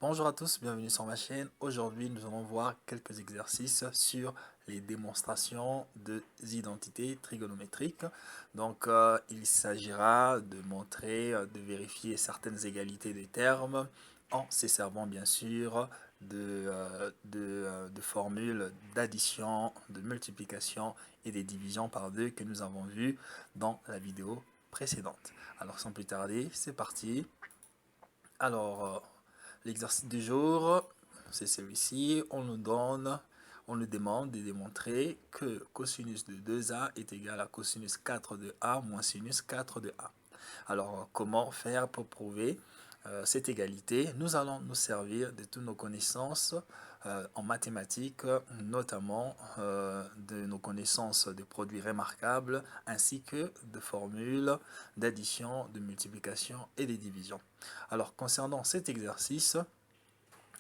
Bonjour à tous, bienvenue sur ma chaîne. Aujourd'hui, nous allons voir quelques exercices sur les démonstrations des identités trigonométriques. Donc, il s'agira de montrer, de vérifier certaines égalités des termes en se servant bien sûr de formules d'addition, de multiplication et des divisions par deux que nous avons vues dans la vidéo précédente. Alors, sans plus tarder, c'est parti. Alors, l'exercice du jour, c'est celui-ci. On nous demande de démontrer que cosinus de 2a est égal à cosinus 4 de a moins sinus 4 de a. Alors, comment faire pour prouver cette égalité? Nous allons nous servir de toutes nos connaissances en mathématiques, notamment de nos connaissances de produits remarquables, ainsi que de formules d'addition, de multiplication et de division. Alors, concernant cet exercice,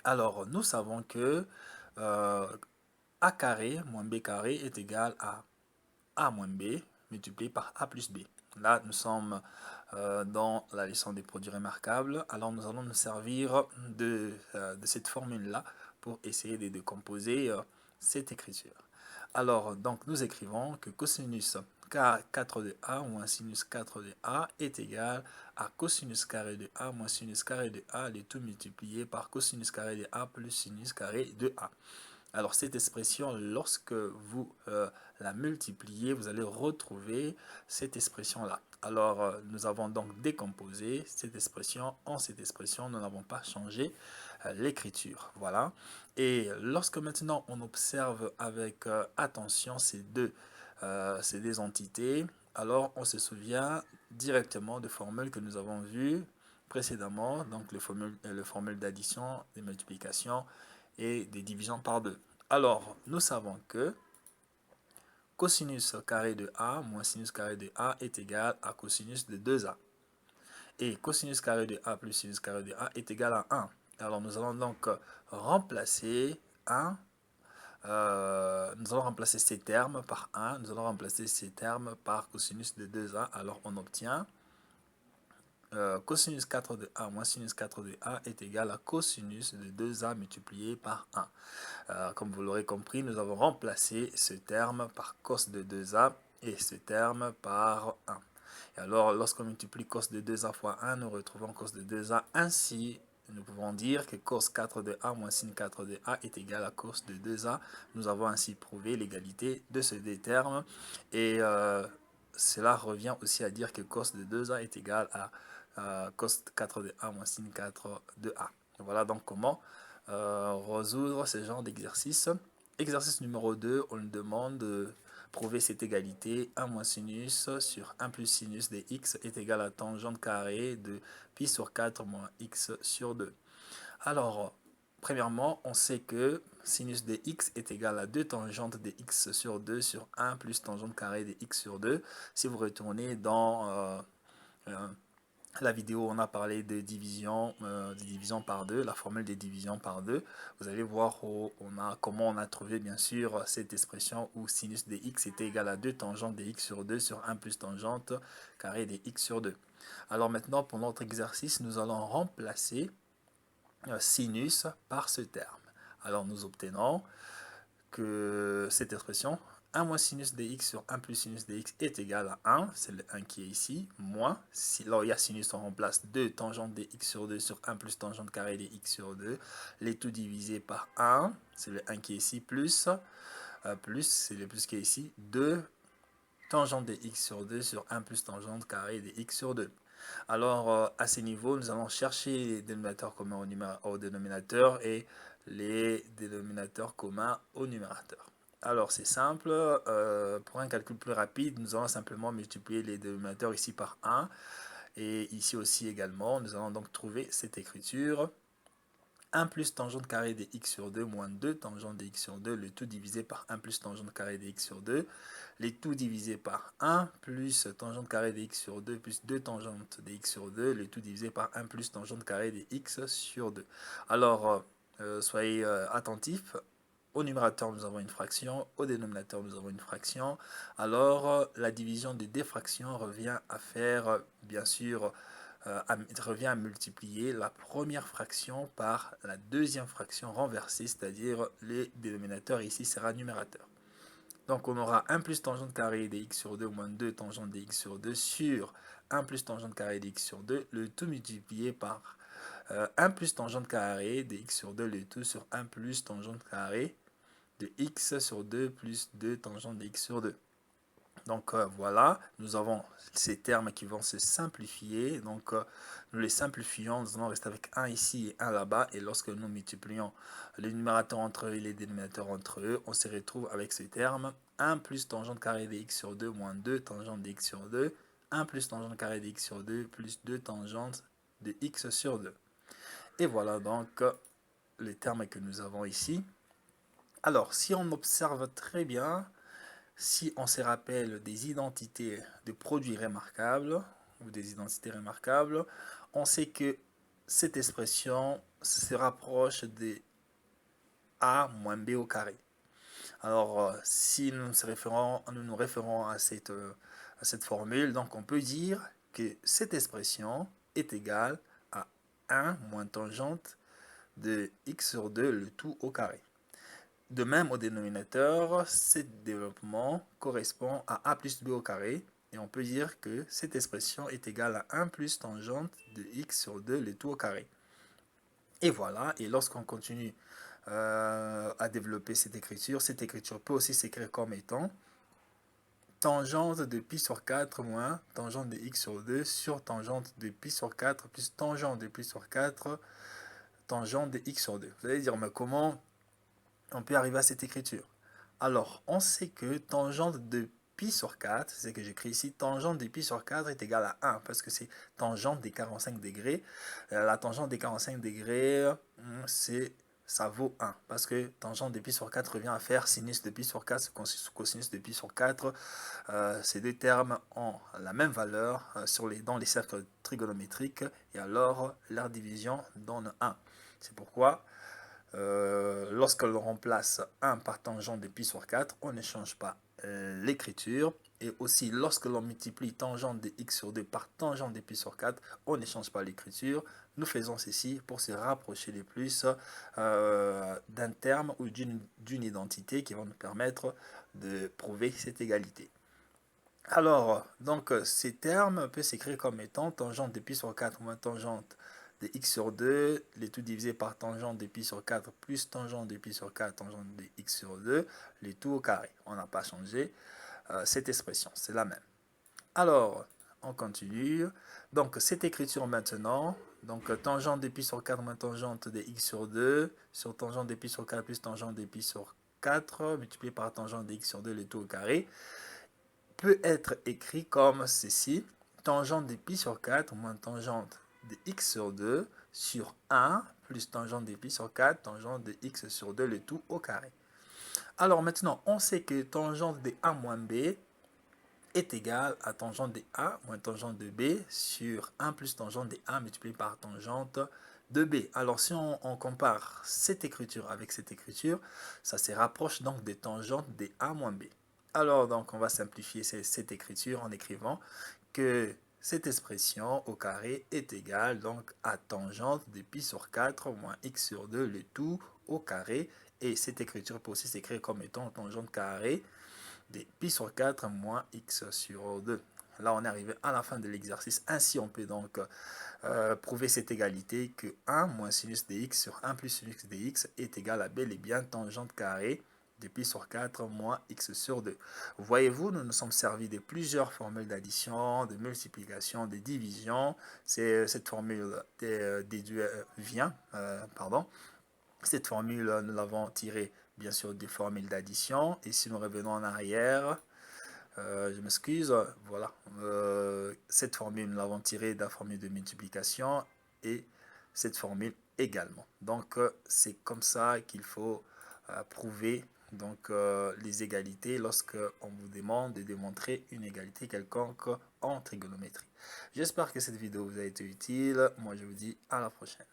alors nous savons que euh, a carré moins b carré est égal à a moins b multiplié par a plus b. Là, nous sommes dans la leçon des produits remarquables. Alors, nous allons nous servir de cette formule-là pour essayer de décomposer cette écriture. Alors, donc, nous écrivons que cosinus 4 de a moins sinus 4 de a est égal à cosinus carré de a moins sinus carré de a, le tout multiplié par cosinus carré de a plus sinus carré de a. Alors, cette expression, lorsque vous la multipliez, vous allez retrouver cette expression-là. Alors, nous avons donc décomposé cette expression en cette expression. Nous n'avons pas changé l'écriture. Voilà. Et lorsque maintenant on observe avec attention ces deux entités, alors on se souvient directement des formules que nous avons vues précédemment, donc les formules d'addition, de multiplication et des divisions par deux. Alors, nous savons que cosinus carré de a moins sinus carré de a est égal à cosinus de 2a. Et cosinus carré de a plus sinus carré de a est égal à 1. Alors, nous allons donc remplacer 1. Nous allons remplacer ces termes par 1. Nous allons remplacer ces termes par cosinus de 2a. Alors, on obtient cosinus 4 de a moins sinus 4 de a est égal à cosinus de 2a multiplié par 1. Comme vous l'aurez compris, nous avons remplacé ce terme par cos de 2a et ce terme par 1. Et alors, lorsqu'on multiplie cos de 2a fois 1, nous retrouvons cos de 2a. Ainsi, nous pouvons dire que cos 4 de a moins sin 4 de a est égal à cos de 2a. Nous avons ainsi prouvé l'égalité de ces deux termes. Et cela revient aussi à dire que cos de 2a est égal à cos 4 de a moins sin 4 de a. Voilà donc comment résoudre ce genre d'exercice. Exercice numéro 2, on nous demande de prouver cette égalité. 1 moins sinus sur 1 plus sinus de x est égal à tangente carrée de pi sur 4 moins x sur 2. Alors, premièrement, on sait que sinus de x est égal à 2 tangentes de x sur 2 sur 1 plus tangente carrée de x sur 2. Si vous retournez dans la vidéo, on a parlé de division par 2, la formule de division par 2. Vous allez voir comment on a trouvé bien sûr cette expression où sinus de x est égal à 2 tangentes de x sur 2 sur 1 plus tangente carré de x sur 2. Alors maintenant, pour notre exercice, nous allons remplacer sinus par ce terme. Alors nous obtenons que cette expression 1 moins sinus de x sur 1 plus sinus de x est égal à 1, c'est le 1 qui est ici, moins, si, là où il y a sinus, on remplace 2 tangente de x sur 2 sur 1 plus tangente carré de x sur 2, les tout divisé par 1, c'est le 1 qui est ici, plus, c'est le plus qui est ici, 2 tangente de x sur 2 sur 1 plus tangente carré de x sur 2. Alors, à ce niveau, nous allons chercher les dénominateurs communs au dénominateur et les dénominateurs communs au numérateur. Alors, c'est simple. Pour un calcul plus rapide, nous allons simplement multiplier les dénominateurs ici par 1. Et ici aussi également, nous allons donc trouver cette écriture. 1 plus tangente carré de x sur 2 moins 2 tangente de x sur 2, le tout divisé par 1 plus tangente carré de x sur 2, les tout divisé par 1 plus tangente carré de x sur 2 plus 2 tangente de x sur 2, le tout divisé par 1 plus tangente carré de x sur 2. Alors, soyez attentifs. Au numérateur, nous avons une fraction. Au dénominateur, nous avons une fraction. Alors, la division des deux fractions revient à faire, bien sûr, revient à multiplier la première fraction par la deuxième fraction renversée, c'est-à-dire le dénominateur ici sera numérateur. Donc on aura 1 plus tangente carrée de x sur 2 moins 2 tangente de x sur 2 sur 1 plus tangente carrée de x sur 2, le tout multiplié par 1 plus tangente carrée de x sur 2, le tout sur 1 plus tangente carrée de x sur 2 plus 2 tangente de x sur 2. Donc voilà, nous avons ces termes qui vont se simplifier. Donc nous les simplifions, nous allons rester avec 1 ici et 1 là-bas. Et lorsque nous multiplions les numérateurs entre eux et les dénominateurs entre eux, on se retrouve avec ce terme 1 plus tangente carrée de x sur 2 moins 2 tangente de x sur 2. 1 plus tangente carrée de x sur 2 plus 2 tangente de x sur 2. Et voilà donc les termes que nous avons ici. Alors, si on observe très bien, si on se rappelle des identités de produits remarquables ou des identités remarquables, on sait que cette expression se rapproche de a moins b au carré. Alors, si nous nous référons à cette formule, donc on peut dire que cette expression est égale à 1 moins tangente de x sur 2, le tout au carré. De même, au dénominateur, ce développement correspond à a plus b au carré. Et on peut dire que cette expression est égale à 1 plus tangente de x sur 2, le tout au carré. Et voilà, et lorsqu'on continue à développer cette écriture peut aussi s'écrire comme étant tangente de pi sur 4 moins tangente de x sur 2 sur tangente de pi sur 4 plus tangente de pi sur 4 tangente de x sur 2. Vous allez dire, mais comment on peut arriver à cette écriture? Alors, on sait que tangente de pi sur 4, c'est ce que j'écris ici, tangente de pi sur 4 est égale à 1, parce que c'est tangente des 45 degrés. La tangente des 45 degrés, ça vaut 1, parce que tangente de pi sur 4 revient à faire sinus de pi sur 4, cosinus de pi sur 4. Ces deux termes ont la même valeur dans les cercles trigonométriques, et alors leur division donne 1. C'est pourquoi lorsque l'on remplace 1 par tangente de pi sur 4, on ne change pas l'écriture. Et aussi, lorsque l'on multiplie tangente de x sur 2 par tangente de pi sur 4, on ne change pas l'écriture. Nous faisons ceci pour se rapprocher le plus d'un terme ou d'une identité qui va nous permettre de prouver cette égalité. Alors, donc, ces termes peuvent s'écrire comme étant tangente de pi sur 4 moins tangente de x sur 2, les tout divisé par tangente de pi sur 4 plus tangente de pi sur 4, tangente de x sur 2, les tout au carré. On n'a pas changé cette expression, c'est la même. Alors, on continue. Donc, cette écriture maintenant, donc tangente de pi sur 4 moins tangente de x sur 2, sur tangente de pi sur 4 plus tangente de pi sur 4, multiplié par tangente de x sur 2, les tout au carré, peut être écrit comme ceci, tangente de pi sur 4 moins tangente de x sur 2 sur 1 plus tangente de pi sur 4, tangente de x sur 2, le tout au carré. Alors maintenant, on sait que tangente de a moins b est égal à tangente de a moins tangente de b sur 1 plus tangente de a multiplié par tangente de b. Alors si on compare cette écriture avec cette écriture, ça se rapproche donc des tangentes de a moins b. Alors donc on va simplifier cette écriture en écrivant que cette expression au carré est égale donc à tangente de pi sur 4 moins x sur 2, le tout au carré. Et cette écriture peut aussi s'écrire comme étant tangente carré de pi sur 4 moins x sur 2. Là, on est arrivé à la fin de l'exercice. Ainsi, on peut donc prouver cette égalité que 1 moins sinus de x sur 1 plus sinus de x est égal à bel et bien tangente carré de pi sur 4 moins x sur 2. Voyez-vous, nous nous sommes servis de plusieurs formules d'addition, de multiplication, de division. C'est cette formule Cette formule, nous l'avons tirée bien sûr des formules d'addition. Et si nous revenons en arrière, je m'excuse, voilà. Cette formule, nous l'avons tirée de la formule de multiplication et cette formule également. Donc, c'est comme ça qu'il faut prouver donc, les égalités lorsque on vous demande de démontrer une égalité quelconque en trigonométrie. J'espère que cette vidéo vous a été utile. Moi, je vous dis à la prochaine.